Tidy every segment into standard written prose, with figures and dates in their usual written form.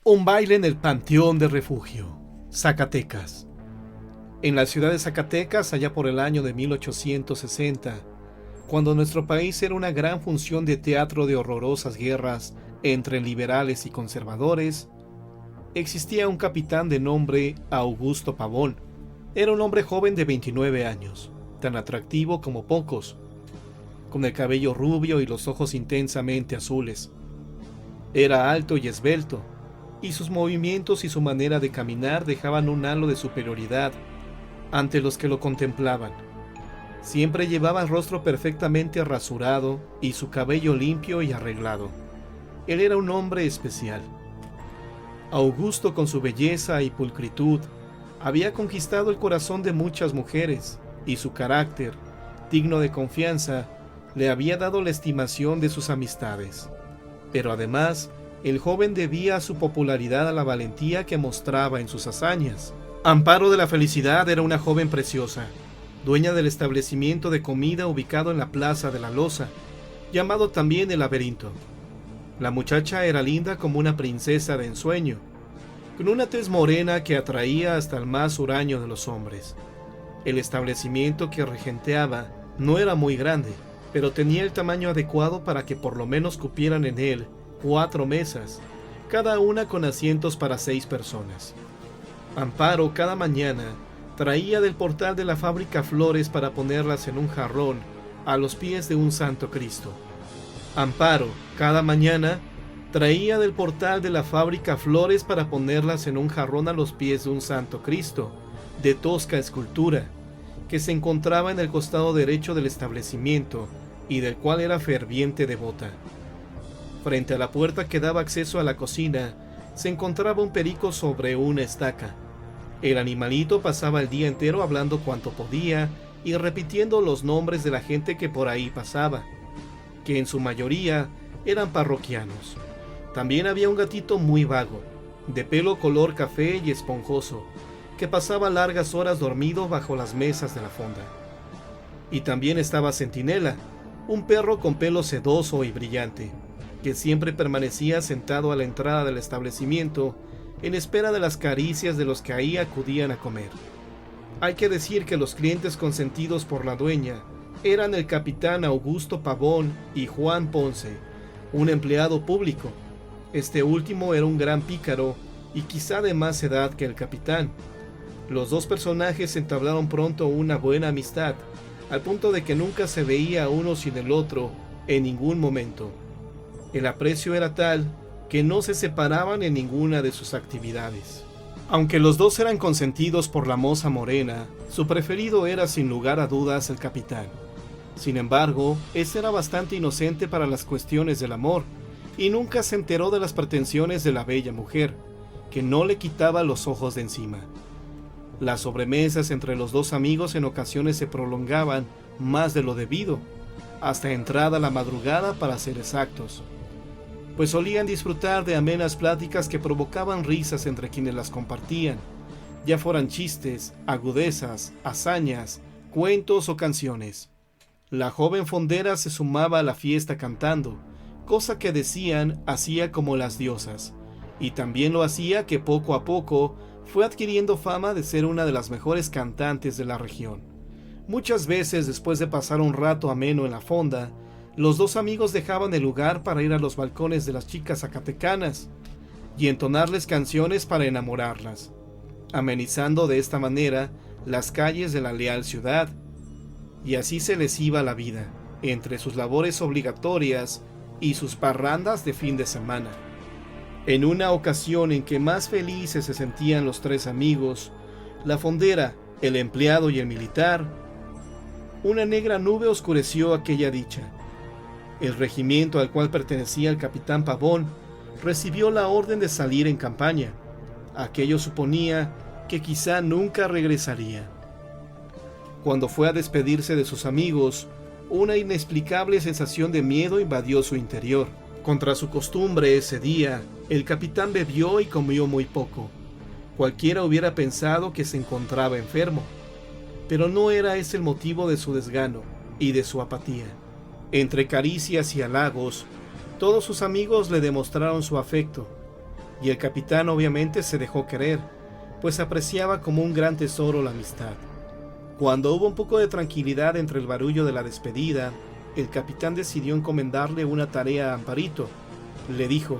Un baile en el Panteón de Refugio, Zacatecas. En la ciudad de Zacatecas, allá por el año de 1860, cuando nuestro país era una gran función de teatro de horrorosas guerras entre liberales y conservadores, existía un capitán de nombre Augusto Pavón. Era un hombre joven de 29 años, tan atractivo como pocos, con el cabello rubio y los ojos intensamente azules. Era alto y esbelto, y sus movimientos y su manera de caminar dejaban un halo de superioridad ante los que lo contemplaban. Siempre llevaba el rostro perfectamente rasurado y su cabello limpio y arreglado. Él era un hombre especial. Augusto, con su belleza y pulcritud, había conquistado el corazón de muchas mujeres, y su carácter, digno de confianza, le había dado la estimación de sus amistades. Pero además, el joven debía su popularidad a la valentía que mostraba en sus hazañas. Amparo de la Felicidad era una joven preciosa, dueña del establecimiento de comida ubicado en la Plaza de la Loza, llamado también El Laberinto. La muchacha era linda como una princesa de ensueño, con una tez morena que atraía hasta el más huraño de los hombres. El establecimiento que regenteaba no era muy grande, pero tenía el tamaño adecuado para que por lo menos cupieran en él 4 mesas, cada una con asientos para 6 personas. Amparo cada mañana traía del portal de la fábrica flores para ponerlas en un jarrón a los pies de un Santo Cristo. Amparo cada mañana traía del portal de la fábrica flores para ponerlas en un jarrón a los pies de un Santo Cristo, de tosca escultura, que se encontraba en el costado derecho del establecimiento y del cual era ferviente devota. Frente a la puerta que daba acceso a la cocina, se encontraba un perico sobre una estaca. El animalito pasaba el día entero hablando cuanto podía y repitiendo los nombres de la gente que por ahí pasaba, que en su mayoría eran parroquianos. También había un gatito muy vago, de pelo color café y esponjoso, que pasaba largas horas dormido bajo las mesas de la fonda. Y también estaba Centinela, un perro con pelo sedoso y brillante, que siempre permanecía sentado a la entrada del establecimiento en espera de las caricias de los que ahí acudían a comer. Hay que decir que los clientes consentidos por la dueña eran el capitán Augusto Pavón y Juan Ponce, un empleado público. Este último era un gran pícaro y quizá de más edad que el capitán. Los dos personajes entablaron pronto una buena amistad, al punto de que nunca se veía uno sin el otro en ningún momento. El aprecio era tal que no se separaban en ninguna de sus actividades. Aunque los dos eran consentidos por la moza morena, su preferido era sin lugar a dudas el capitán. Sin embargo, ese era bastante inocente para las cuestiones del amor, y nunca se enteró de las pretensiones de la bella mujer, que no le quitaba los ojos de encima. Las sobremesas entre los dos amigos en ocasiones se prolongaban más de lo debido, hasta entrada la madrugada para ser exactos, pues solían disfrutar de amenas pláticas que provocaban risas entre quienes las compartían, ya fueran chistes, agudezas, hazañas, cuentos o canciones. La joven fondera se sumaba a la fiesta cantando, cosa que decían hacía como las diosas, y también lo hacía que poco a poco fue adquiriendo fama de ser una de las mejores cantantes de la región. Muchas veces, después de pasar un rato ameno en la fonda, los dos amigos dejaban el lugar para ir a los balcones de las chicas zacatecanas y entonarles canciones para enamorarlas, amenizando de esta manera las calles de la leal ciudad. Y así se les iba la vida, entre sus labores obligatorias y sus parrandas de fin de semana. En una ocasión en que más felices se sentían los tres amigos, la fondera, el empleado y el militar, una negra nube oscureció aquella dicha. El regimiento al cual pertenecía el capitán Pavón recibió la orden de salir en campaña. Aquello suponía que quizá nunca regresaría. Cuando fue a despedirse de sus amigos, una inexplicable sensación de miedo invadió su interior. Contra su costumbre ese día, el capitán bebió y comió muy poco. Cualquiera hubiera pensado que se encontraba enfermo, pero no era ese el motivo de su desgano y de su apatía. Entre caricias y halagos, todos sus amigos le demostraron su afecto, y el capitán obviamente se dejó querer, pues apreciaba como un gran tesoro la amistad. Cuando hubo un poco de tranquilidad entre el barullo de la despedida, el capitán decidió encomendarle una tarea a Amparito. Le dijo: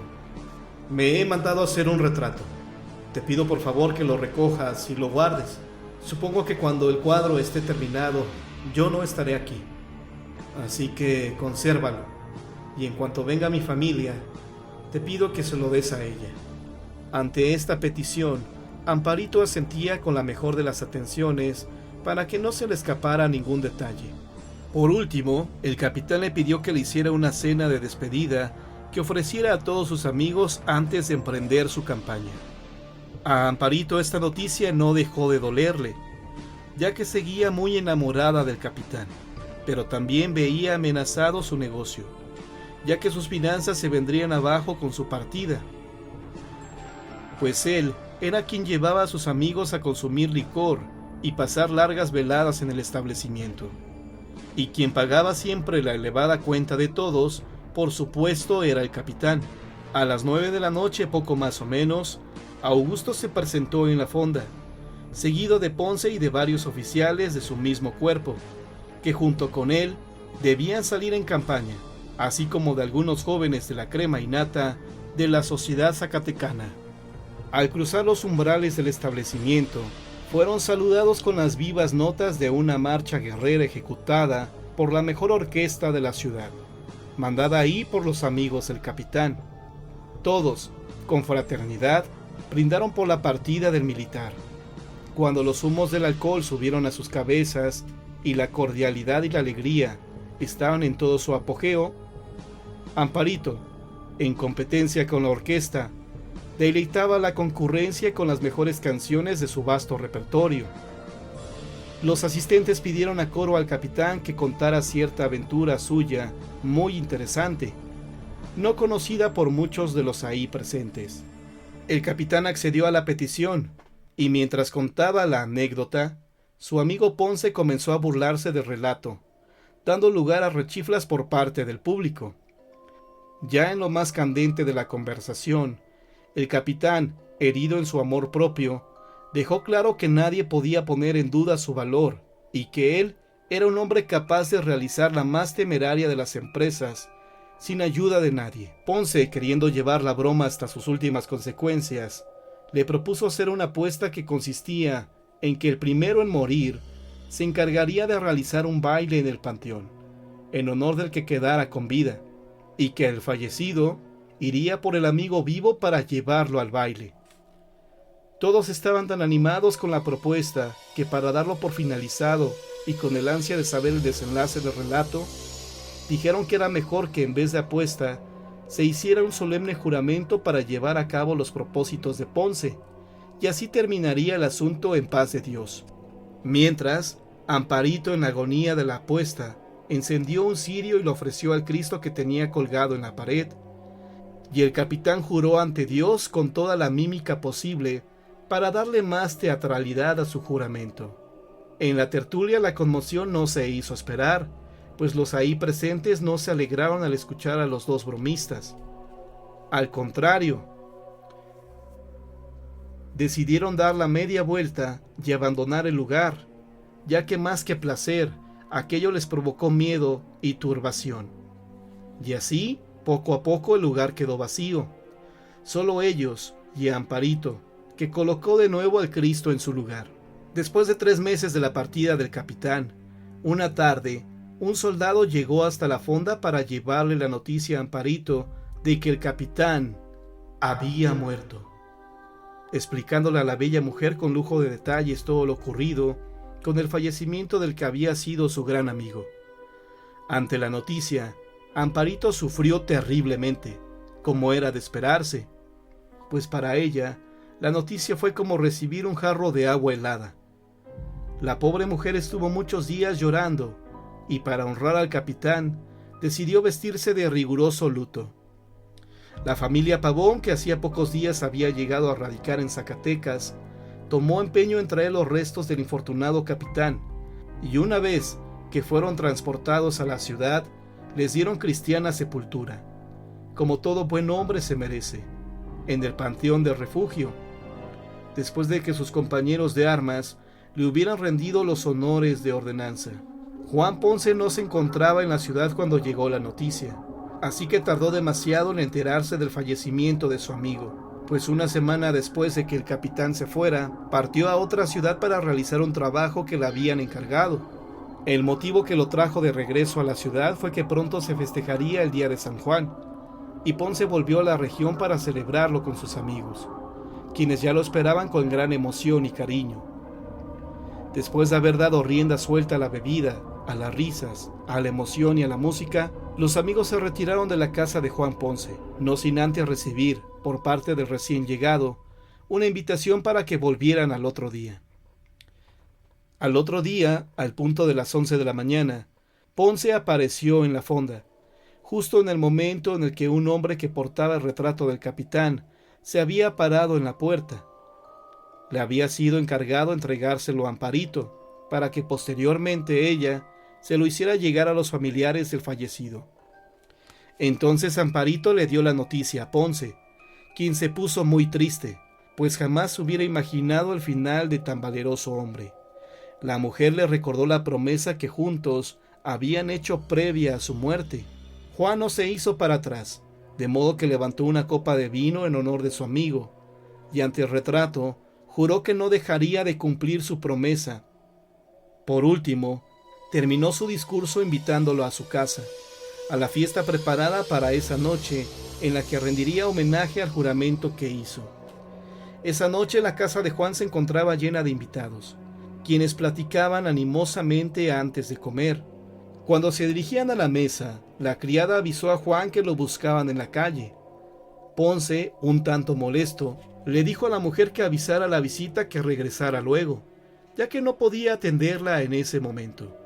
«Me he mandado a hacer un retrato. Te pido por favor que lo recojas y lo guardes. Supongo que cuando el cuadro esté terminado, yo no estaré aquí. Así que consérvalo, y en cuanto venga mi familia, te pido que se lo des a ella». Ante esta petición, Amparito asentía con la mejor de las atenciones para que no se le escapara ningún detalle. Por último, el capitán le pidió que le hiciera una cena de despedida que ofreciera a todos sus amigos antes de emprender su campaña. A Amparito esta noticia no dejó de dolerle, ya que seguía muy enamorada del capitán, pero también veía amenazado su negocio, ya que sus finanzas se vendrían abajo con su partida, pues él era quien llevaba a sus amigos a consumir licor y pasar largas veladas en el establecimiento, y quien pagaba siempre la elevada cuenta de todos, por supuesto, era el capitán. A las 9 de la noche, poco más o menos, Augusto se presentó en la fonda, seguido de Ponce y de varios oficiales de su mismo cuerpo, que junto con él debían salir en campaña, así como de algunos jóvenes de la crema y nata de la sociedad zacatecana. Al cruzar los umbrales del establecimiento, fueron saludados con las vivas notas de una marcha guerrera ejecutada por la mejor orquesta de la ciudad, mandada ahí por los amigos del capitán. Todos, con fraternidad, brindaron por la partida del militar. Cuando los humos del alcohol subieron a sus cabezas y la cordialidad y la alegría estaban en todo su apogeo, Amparito, en competencia con la orquesta, deleitaba a la concurrencia con las mejores canciones de su vasto repertorio. Los asistentes pidieron a coro al capitán que contara cierta aventura suya muy interesante, no conocida por muchos de los ahí presentes. El capitán accedió a la petición, y mientras contaba la anécdota, su amigo Ponce comenzó a burlarse del relato, dando lugar a rechiflas por parte del público. Ya en lo más candente de la conversación, el capitán, herido en su amor propio, dejó claro que nadie podía poner en duda su valor y que él era un hombre capaz de realizar la más temeraria de las empresas sin ayuda de nadie. Ponce, queriendo llevar la broma hasta sus últimas consecuencias, le propuso hacer una apuesta que consistía en que el primero en morir se encargaría de realizar un baile en el panteón, en honor del que quedara con vida, y que el fallecido iría por el amigo vivo para llevarlo al baile. Todos estaban tan animados con la propuesta que, para darlo por finalizado y con el ansia de saber el desenlace del relato, dijeron que era mejor que en vez de apuesta se hiciera un solemne juramento para llevar a cabo los propósitos de Ponce, y así terminaría el asunto en paz de Dios. Mientras, Amparito, en agonía de la apuesta, encendió un cirio y lo ofreció al Cristo que tenía colgado en la pared, y el capitán juró ante Dios con toda la mímica posible para darle más teatralidad a su juramento. En la tertulia la conmoción no se hizo esperar, pues los ahí presentes no se alegraron al escuchar a los dos bromistas. Al contrario, decidieron dar la media vuelta y abandonar el lugar, ya que más que placer, aquello les provocó miedo y turbación. Y así, poco a poco, el lugar quedó vacío. Solo ellos y Amparito, que colocó de nuevo al Cristo en su lugar. Después de 3 meses de la partida del capitán, una tarde, un soldado llegó hasta la fonda para llevarle la noticia a Amparito de que el capitán había muerto, explicándole a la bella mujer con lujo de detalles todo lo ocurrido con el fallecimiento del que había sido su gran amigo. Ante la noticia, Amparito sufrió terriblemente, como era de esperarse, pues para ella la noticia fue como recibir un jarro de agua helada. La pobre mujer estuvo muchos días llorando, y para honrar al capitán, decidió vestirse de riguroso luto. La familia Pavón, que hacía pocos días había llegado a radicar en Zacatecas, tomó empeño en traer los restos del infortunado capitán, y una vez que fueron transportados a la ciudad, les dieron cristiana sepultura, como todo buen hombre se merece, en el Panteón de Refugio, después de que sus compañeros de armas le hubieran rendido los honores de ordenanza. Juan Ponce no se encontraba en la ciudad cuando llegó la noticia, así que tardó demasiado en enterarse del fallecimiento de su amigo, pues una semana después de que el capitán se fuera, partió a otra ciudad para realizar un trabajo que le habían encargado. El motivo que lo trajo de regreso a la ciudad fue que pronto se festejaría el día de San Juan, y Ponce volvió a la región para celebrarlo con sus amigos, quienes ya lo esperaban con gran emoción y cariño. Después de haber dado rienda suelta a la bebida, a las risas, a la emoción y a la música, los amigos se retiraron de la casa de Juan Ponce, no sin antes recibir, por parte del recién llegado, una invitación para que volvieran al otro día. Al otro día, al punto de las 11 de la mañana, Ponce apareció en la fonda, justo en el momento en el que un hombre que portaba el retrato del capitán se había parado en la puerta. Le había sido encargado entregárselo a Amparito, para que posteriormente ella se lo hiciera llegar a los familiares del fallecido. Entonces Amparito le dio la noticia a Ponce, quien se puso muy triste, pues jamás hubiera imaginado el final de tan valeroso hombre. La mujer le recordó la promesa que juntos habían hecho previa a su muerte. Juan no se hizo para atrás, de modo que levantó una copa de vino en honor de su amigo, y ante el retrato juró que no dejaría de cumplir su promesa. Por último, terminó su discurso invitándolo a su casa, a la fiesta preparada para esa noche en la que rendiría homenaje al juramento que hizo. Esa noche la casa de Juan se encontraba llena de invitados, quienes platicaban animosamente antes de comer. Cuando se dirigían a la mesa, la criada avisó a Juan que lo buscaban en la calle. Ponce, un tanto molesto, le dijo a la mujer que avisara a la visita que regresara luego, ya que no podía atenderla en ese momento.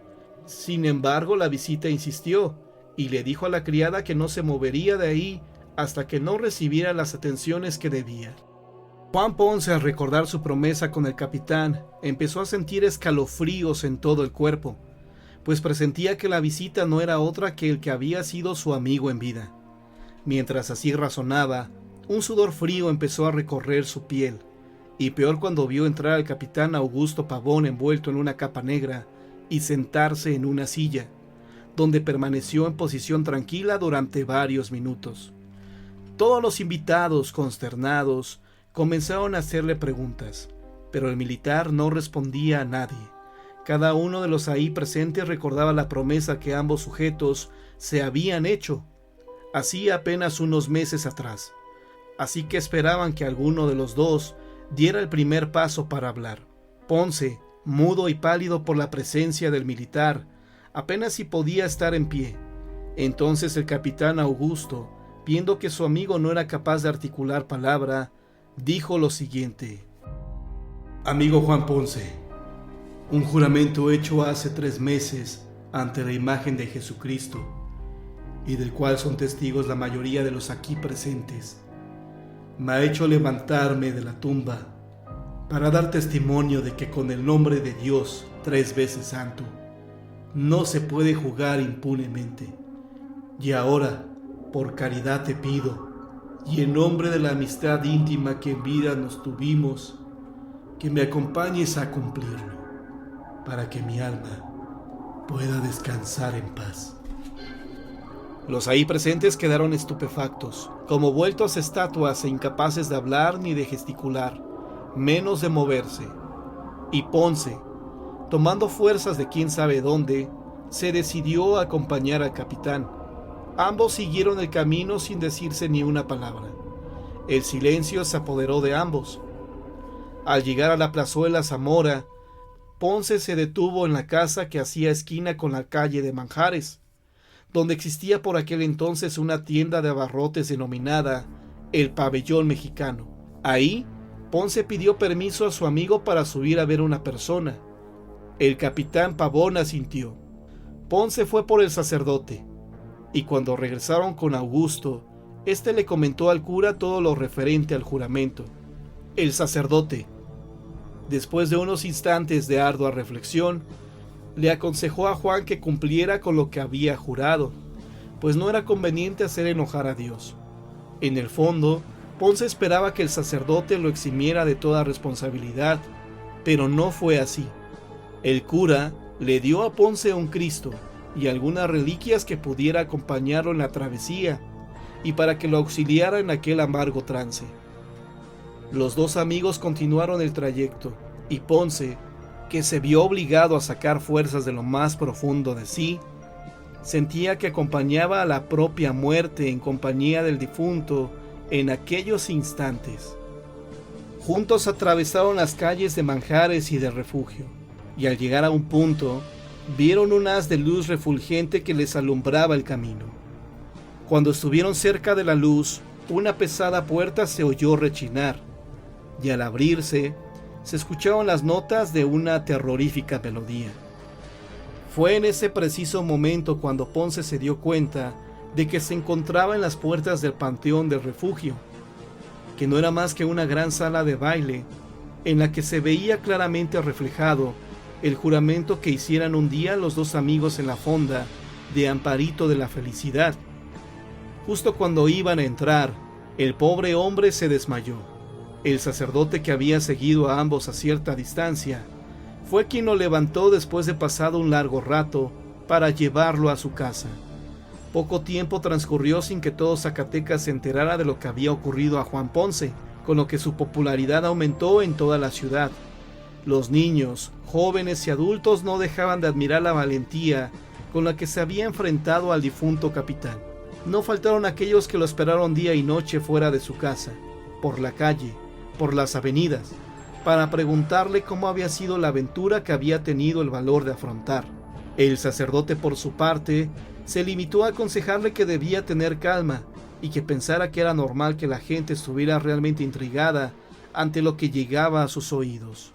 Sin embargo, la visita insistió y le dijo a la criada que no se movería de ahí hasta que no recibiera las atenciones que debía. Juan Ponce, al recordar su promesa con el capitán, empezó a sentir escalofríos en todo el cuerpo, pues presentía que la visita no era otra que el que había sido su amigo en vida. Mientras así razonaba, un sudor frío empezó a recorrer su piel, y peor cuando vio entrar al capitán Augusto Pavón envuelto en una capa negra y sentarse en una silla, donde permaneció en posición tranquila durante varios minutos. Todos los invitados, consternados, comenzaron a hacerle preguntas, pero el militar no respondía a nadie. Cada uno de los ahí presentes recordaba la promesa que ambos sujetos se habían hecho, así apenas unos meses atrás. Así que esperaban que alguno de los dos diera el primer paso para hablar. Ponce, mudo y pálido por la presencia del militar, apenas si podía estar en pie. Entonces el capitán Augusto, viendo que su amigo no era capaz de articular palabra, dijo lo siguiente: Amigo Juan Ponce, un juramento hecho hace 3 meses ante la imagen de Jesucristo, y del cual son testigos la mayoría de los aquí presentes, me ha hecho levantarme de la tumba para dar testimonio de que con el nombre de Dios 3 veces santo no se puede jugar impunemente. Y ahora, por caridad te pido, y en nombre de la amistad íntima que en vida nos tuvimos, que me acompañes a cumplirlo, para que mi alma pueda descansar en paz. Los ahí presentes quedaron estupefactos, como vueltos estatuas e incapaces de hablar ni de gesticular, menos de moverse. Y Ponce, tomando fuerzas de quién sabe dónde, se decidió a acompañar al capitán. Ambos siguieron el camino sin decirse ni una palabra. El silencio se apoderó de ambos. Al llegar a la plazuela Zamora, Ponce se detuvo en la casa que hacía esquina con la calle de Manjares, donde existía por aquel entonces una tienda de abarrotes denominada El Pabellón Mexicano. Ahí, Ponce pidió permiso a su amigo para subir a ver una persona. El capitán Pavón asintió. Ponce fue por el sacerdote, y cuando regresaron con Augusto, éste le comentó al cura todo lo referente al juramento. El sacerdote, después de unos instantes de ardua reflexión, le aconsejó a Juan que cumpliera con lo que había jurado, pues no era conveniente hacer enojar a Dios. En el fondo, Ponce esperaba que el sacerdote lo eximiera de toda responsabilidad, pero no fue así. El cura le dio a Ponce un Cristo y algunas reliquias que pudiera acompañarlo en la travesía y para que lo auxiliara en aquel amargo trance. Los dos amigos continuaron el trayecto y Ponce, que se vio obligado a sacar fuerzas de lo más profundo de sí, sentía que acompañaba a la propia muerte en compañía del difunto en aquellos instantes. Juntos atravesaron las calles de Manjares y de Refugio, y al llegar a un punto, vieron un haz de luz refulgente que les alumbraba el camino. Cuando estuvieron cerca de la luz, una pesada puerta se oyó rechinar, y al abrirse, se escucharon las notas de una terrorífica melodía. Fue en ese preciso momento cuando Ponce se dio cuenta de que se encontraba en las puertas del Panteón del Refugio, que no era más que una gran sala de baile en la que se veía claramente reflejado el juramento que hicieran un día los dos amigos en la fonda de Amparito de la Felicidad. Justo cuando iban a entrar, el pobre hombre se desmayó. El sacerdote, que había seguido a ambos a cierta distancia, fue quien lo levantó después de pasado un largo rato para llevarlo a su casa. Poco tiempo transcurrió sin que todo Zacatecas se enterara de lo que había ocurrido a Juan Ponce, con lo que su popularidad aumentó en toda la ciudad. Los niños, jóvenes y adultos no dejaban de admirar la valentía con la que se había enfrentado al difunto capitán. No faltaron aquellos que lo esperaron día y noche fuera de su casa, por la calle, por las avenidas, para preguntarle cómo había sido la aventura que había tenido el valor de afrontar. El sacerdote, por su parte, se limitó a aconsejarle que debía tener calma y que pensara que era normal que la gente estuviera realmente intrigada ante lo que llegaba a sus oídos.